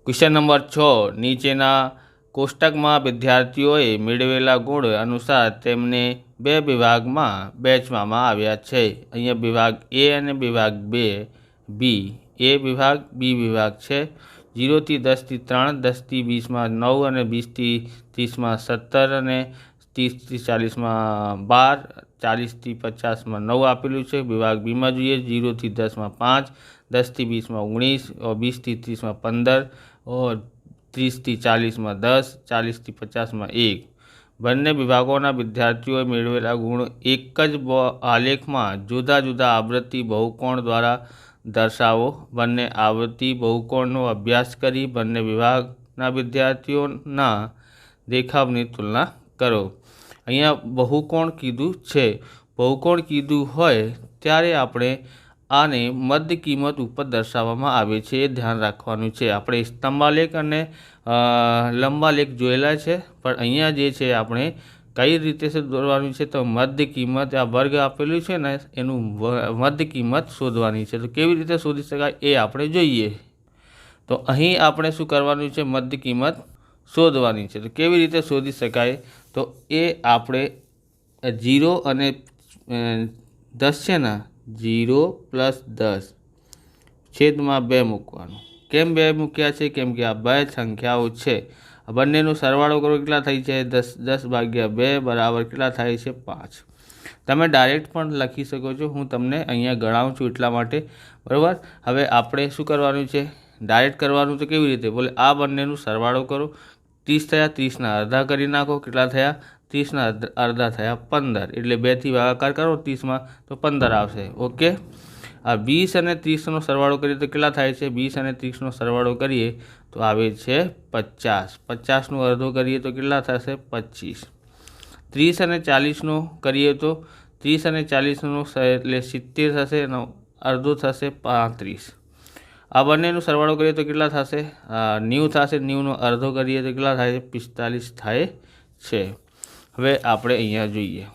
Question number 6 નીચેના કોષ્ટકમાં વિદ્યાર્થીઓએ મેળવેલા ગુણ અનુસાર તેમને બે વિભાગમાં વહેંચવામાં આવ્યા છે। અહીંયા વિભાગ એ અને વિભાગ બી, એ વિભાગ બી વિભાગ છે। 0 થી 10 થી 3, 10 થી 20 9 અને 20 થી 30 17 અને 30 થી 40 12, 40 થી 50 9 આપેલું છે। વિભાગ બીમાં જોઈએ 0 થી 10 5, 10 થી 20 19 और 20 થી 30 15 और 30 થી 40 10, 40 થી 50 1। બંને વિભાગોના વિદ્યાર્થીઓએ મેળવેલા ગુણ એક જ આલેખમાં જુદા જુદા આવૃત્તિ બહુકોણ દ્વારા દર્શાવો। બંને આવૃત્તિ બહુકોણનો અભ્યાસ કરી બંને વિભાગના વિદ્યાર્થીઓના દેખાવની તુલના કરો। અહીંયા બહુકોણ કીધું છે। બહુકોણ કીધું હોય ત્યારે આપણે આને મધ્ય કિંમત ઉપર દર્શાવવામાં આવે છે, એ ધ્યાન રાખવાનું છે। આપણે સ્તંભાલેખ અને લંબાલેખ જોયેલા છે, પણ અહીંયા જે છે આપણે કઈ રીતે દોરવાનું છે તો મધ્ય કિંમત, આ વર્ગ આપેલું છે ને એનું મધ્ય કિંમત શોધવાની છે। તો કેવી રીતે શોધી શકાય એ આપણે જોઈએ। તો અહીં આપણે શું કરવાનું છે, મધ્ય કિંમત શોધવાની છે। તો કેવી રીતે શોધી શકાય તો એ આપણે 0 અને 10 છે ને, 0 + 10 છેદમાં 2 મૂકવાનું। કેમ 2 મૂક્યા છે? કેમ કે આ બે સંખ્યાઓ છે। બંનેનો સરવાળો કરો કેટલા થાય છે? 10 ભાગ્યા 2 બરાબર કેટલા થાય છે? 5। તમે ડાયરેક્ટ પણ લખી શકો છો, હું તમને અહીંયા ગણાવું છું એટલા માટે, બરાબર। હવે આપણે શું કરવાનું છે, ડાયરેક્ટ કરવાનું તો કેવી રીતે બોલે, આ બંનેનું સરવાળો કરો। 30 થયા, 30ના અડધા કરી નાખો, કેટલા થયા? 30ના અડધા થયા 15, એટલે 2થી ભાગાકાર કરો 30માં તો 15 આવશે। ઓકે, આ 20 અને 30નો સરવાળો કરીએ તો કેટલા થાય છે? 20 અને 30નો સરવાળો કરીએ તો આવે છે 50। 50નો અડધો કરીએ તો કેટલા થશે? 25। 30 અને 40નો કરીએ તો 30 અને 40નો એટલે 70 થશે, એનો અડધો થશે 35। આ બંનેનો સરવાળો કરીએ તો કેટલા થશે? 90 થશે। 90નો અડધો કરીએ તો કેટલા થાય છે? 45 થાય છે। હવે આપણે અહીંયા જોઈએ,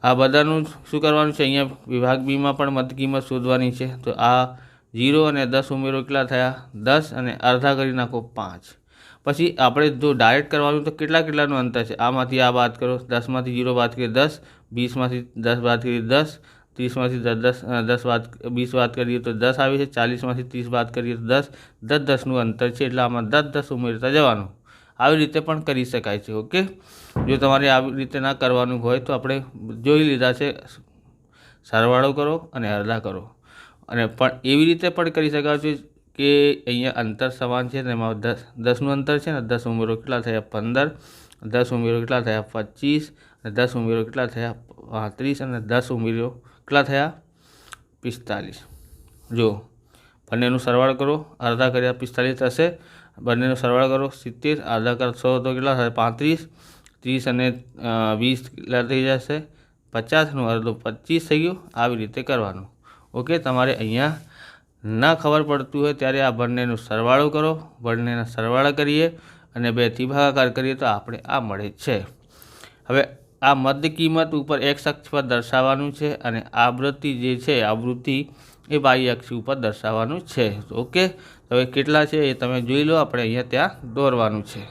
આ બધાનું શું કરવાનું છે, અહીંયા વિભાગ બીમાં પણ મધ્ય કિંમત શોધવાની છે। તો આ 0 અને 10 ઉમેરો કેટલા થયા? 10 અને અડધા કરી નાખો 5। પછી આપણે જો ડાયરેક્ટ કરવાનું તો કેટલાનું અંતર છે? આમાંથી આ બાદ કરો, 10માંથી 0 બાદ કરીએ 10, 20માંથી 10 બાદ કરીએ 10, 30માંથી 20 બાદ કરીએ તો 10 આવે છે, 40માંથી 30 બાદ કરીએ તો 10, 10નું અંતર છે એટલે આમાં 10 ઉમેરતા જવાનું। આવી રીતે પણ કરી શકાય છે। ઓકે, જો તમારે આવી રીતે ના કરવાનું હોય તો આપણે જોઈ લીધા છે, સરવાળો કરો અને અડધા કરો। અને પણ એવી રીતે પણ કરી શકાય છે કે અહીંયા અંતર સમાન છે, એમાં 10નું અંતર છે ને, 10 ઉમેરો કેટલા થયા? 15, 10 ઉમેરો કેટલા થયા? 25, અને 10 ઉમેરો કેટલા થયા? 35, અને 10 ઉમેરો કેટલા થયા? 45। જો બંનેનું સરવાળો કરો, અડધા કર્યા 45 થશે, બંનેનો સરવાળો કરો 70, અડધા કરશો તો કેટલા થશે? 35, 30 અને 20 કેટલા થઈ જશે? 50નો અડધો 25 થઈ ગયું। આવી રીતે કરવાનું। ઓકે, તમારે અહીંયા ના ખબર પડતું હોય ત્યારે આ બંનેનો સરવાળો કરો, બંનેના સરવાળા કરીએ અને 2થી ભાગાકાર કરીએ તો આપણે આ મળે છે। હવે આ મધ્ય કિંમત ઉપર x અક્ષ પર દર્શાવવાનું છે અને આવૃત્તિ જે છે, આવૃત્તિ એ y અક્ષ ઉપર દર્શાવવાનું છે। ઓકે, હવે કેટલા છે એ તમે જોઈ લો, આપણે અહીંયા ત્યાં દોરવાનું છે।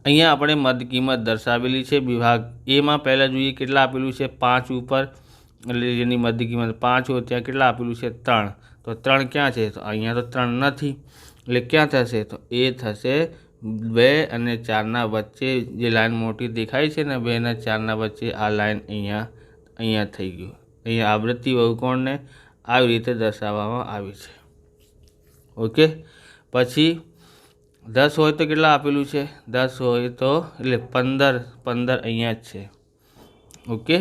અહીંયા આપણે મધ્ય કિંમત દર્શાવેલી છે। વિભાગ એમાં પહેલાં જોઈએ કેટલા આપેલું છે? 5 ઉપર, એટલે જેની મધ્ય કિંમત 5 હોય ત્યાં કેટલા આપેલું છે? 3। તો 3 ક્યાં છે? તો અહીંયા તો 3 નથી, એટલે ક્યાં થશે? તો એ થશે 2 અને 4ના વચ્ચે જે લાઈન મોટી દેખાય છે ને, 2 અને 4ના વચ્ચે આ લાઈન અહીંયા થઈ ગયું। અહીંયા આવૃત્તિ બહુકોણને આવી રીતે દર્શાવવામાં આવી છે। ઓકે, પછી 10 હોય તો કેટલા આપેલું છે? 10 હોય તો એટલે 15 અહીંયા જ છે। ઓકે,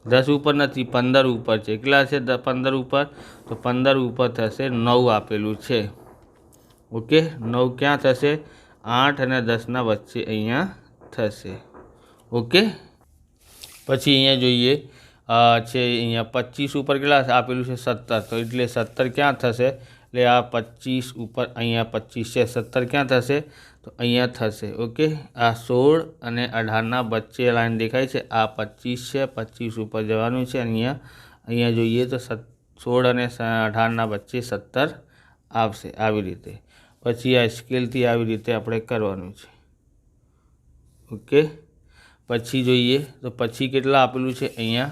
10 ઉપર નથી, 15 ઉપર છે। કેટલા છે? 15 ઉપર, તો 15 ઉપર થશે 9 આપેલું છે। ઓકે, 9 ક્યાં થશે? 8 અને 10ના વચ્ચે અહીંયા થશે। ઓકે, પછી અહીંયા જોઈએ છે, અહીંયા 25 ઉપર કેટલા આપેલું છે? 17, તો એટલે 17 ક્યાં થશે? એટલે આ 25 ઉપર અહીંયા 25 છે, 17 ક્યાં થશે? તો અહીંયા થશે। ઓકે, આ 16 અને 18ના વચ્ચે લાઈન દેખાય છે, આ 25 છે, 25 ઉપર જવાનું છે। અહીંયા જોઈએ તો 16 અને 18ના વચ્ચે 17 આવશે આવી રીતે। પછી આ સ્કેલથી આવી રીતે આપણે કરવાનું છે। ઓકે, પછી જોઈએ તો પછી કેટલા આપેલું છે અહીંયા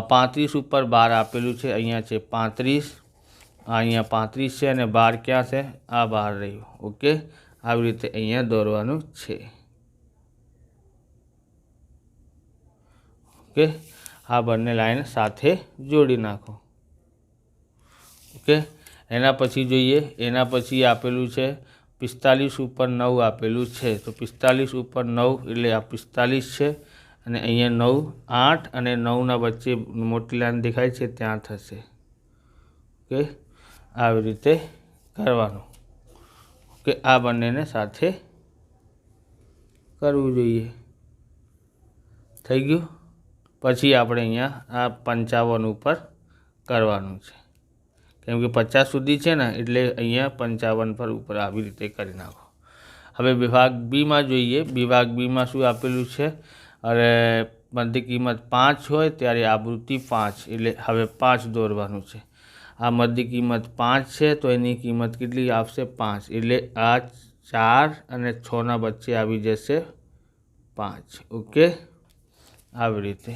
35 ઉપર 12 આપેલું છે, અહીંયા છે 35, અહીંયા 35 છે અને 12 ક્યાં છે? આ બહાર રહ્યું। ઓકે, આવી રીતે અહીંયા દોરવાનું છે। ઓકે, આ બંને લાઈન સાથે જોડી નાખો। ઓકે, એના પછી જોઈએ, એના પછી આપેલું છે 45 ઉપર 9 આપેલું છે, તો 45 ઉપર 9 એટલે આ 45 છે અને અહીંયા 9, 8 અને 9ના વચ્ચે મોટી લાઈન દેખાય છે ત્યાં થશે। ઓકે, આવી રીતે કરવાનું। ઓકે, આ બંનેને સાથે કરવું જોઈએ। થઈ ગયું। પછી આપણે અહીંયા આ 55 ઉપર કરવાનું છે, કેમ કે 50 સુધી છે ને એટલે અહીંયા 55 પર ઉપર આવી રીતે કરી નાખો। હવે વિભાગ બીમાં જોઈએ, વિભાગ બીમાં શું આપેલું છે? અરે મધ્ય કિંમત 5 હોય ત્યારે આવૃત્તિ 5 એટલે હવે 5 દોરવાનું છે। આ મધ્ય કિંમત 5 છે તો એની કિંમત કેટલી આવશે? 5 એટલે આ 4 અને 6ના વચ્ચે આવી જશે 5। ઓકે, આવી રીતે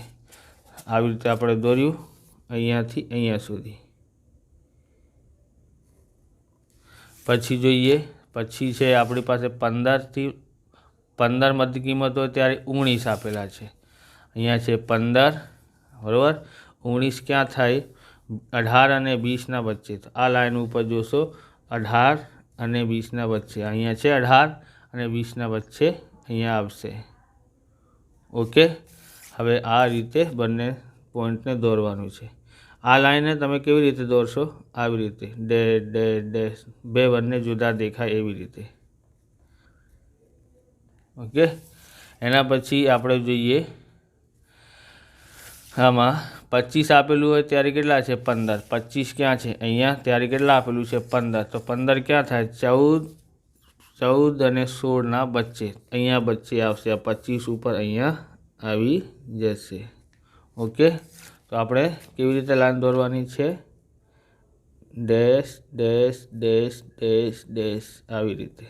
આપણે દોર્યું અહીંયાથી અહીંયા સુધી। પછી જોઈએ, પછી છે આપણી પાસે 15 મધ્ય કિંમત હોય ત્યારે 19 આપેલા છે, અહીંયા છે 15, બરાબર। 19 ક્યાં થાય? 18 અને 20ના વચ્ચે। તો આ લાઈન ઉપર જોશો 18 અને 20ના વચ્ચે, અહીંયા છે 18 અને 20ના વચ્ચે અહીંયા આવશે। ઓકે, હવે આ રીતે બંને પોઈન્ટને દોરવાનું છે। આ લાઈનને તમે કેવી રીતે દોરશો? આવી રીતે ડેશ ડેશ ડેશ, બે બંને જુદા દેખાય એવી રીતે। ઓકે, એના પછી આપણે જોઈએ આમાં 25 આપેલું હોય ત્યારે કેટલા છે? 15। 25 ક્યાં છે? અહીંયા, ત્યારે કેટલા આપેલું છે? 15। તો 15 ક્યાં થાય? 14 અને 16ના વચ્ચે, અહીંયા વચ્ચે આવશે। આ 25 ઉપર અહીંયા આવી જશે। ઓકે, તો આપણે કેવી રીતે લાઈન દોરવાની છે? Dash dash dash dash dash આવી રીતે।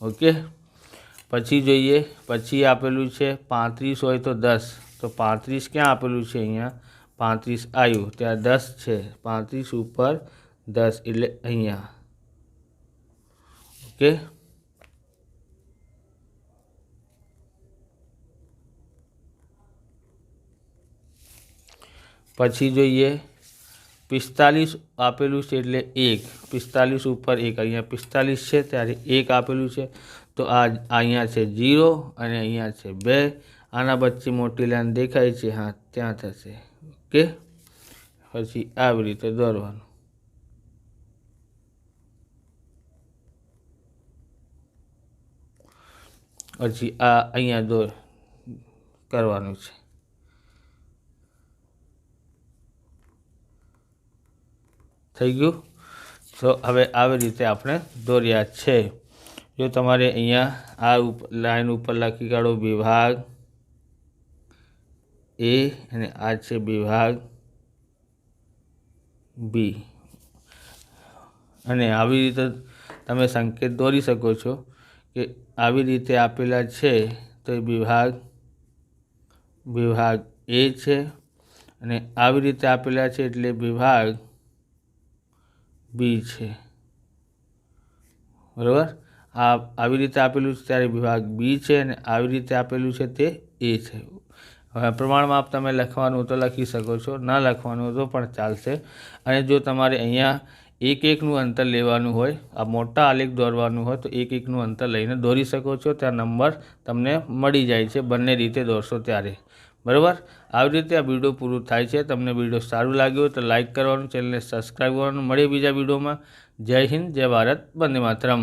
ઓકે, પછી જોઈએ, પછી આપેલું છે 35 હોય તો 10, તો 35 ક્યાં આપેલું છે? અહીંયા 35 આવ્યું ત્યાં 10 છે, 35 ઉપર 10 એટલે અહીંયા। ઓકે, પછી જોઈએ 45 આપેલું છે એટલે 1, 45 ઉપર 1, અહીંયા 45 છે ત્યારે 1 આપેલું છે, તો આ અહીંયા છે 0 અને અહીંયા છે 2, આના વચ્ચે મોટી લાઈન દેખાય છે, હા ત્યાં થશે। ઓકે, પછી આવી રીતે દોરવાનું। પછી આ અહીંયા કરવાનું છે। થઈ ગયું। તો હવે આવી રીતે આપણે દોર્યા છે। જો તમારે અહીંયા આ લાઈન ઉપર લખી કાઢો વિભાગ એ અને આ છે વિભાગ બી, અને આવી રીતે તમે સંકેત દોરી શકો છો કે આવી રીતે આપેલા છે તો એ વિભાગ એ છે, અને આવી રીતે આપેલા છે એટલે વિભાગ બી છે, બરાબર। આવી રીતે આપેલું છે ત્યારે વિભાગ બી છે અને આવી રીતે આપેલું છે તે એ છે। હવે પ્રમાણમાં તમે લખવાનું તો લખી શકો છો, ના લખવાનું તો પણ ચાલશે। અને જો તમારે અહીંયા 1-1નું અંતર લેવાનું હોય, આ મોટા આલેખ દોરવાનું હોય તો 1-1નું અંતર લઈને દોરી શકો છો, ત્યાં નંબર તમને મળી જાય છે બંને રીતે દોરશો ત્યારે, બરાબર। આવી રીતે આ વિડીયો પૂરું થાય છે। તમને વિડીયો સારું લાગ્યું હોય તો લાઇક કરવાનું, ચેનલને સબસ્ક્રાઈબ કરવાનું। મળીએ બીજા વિડીયોમાં। જય હિન્દ, જય ભારત, વંદે માતરમ।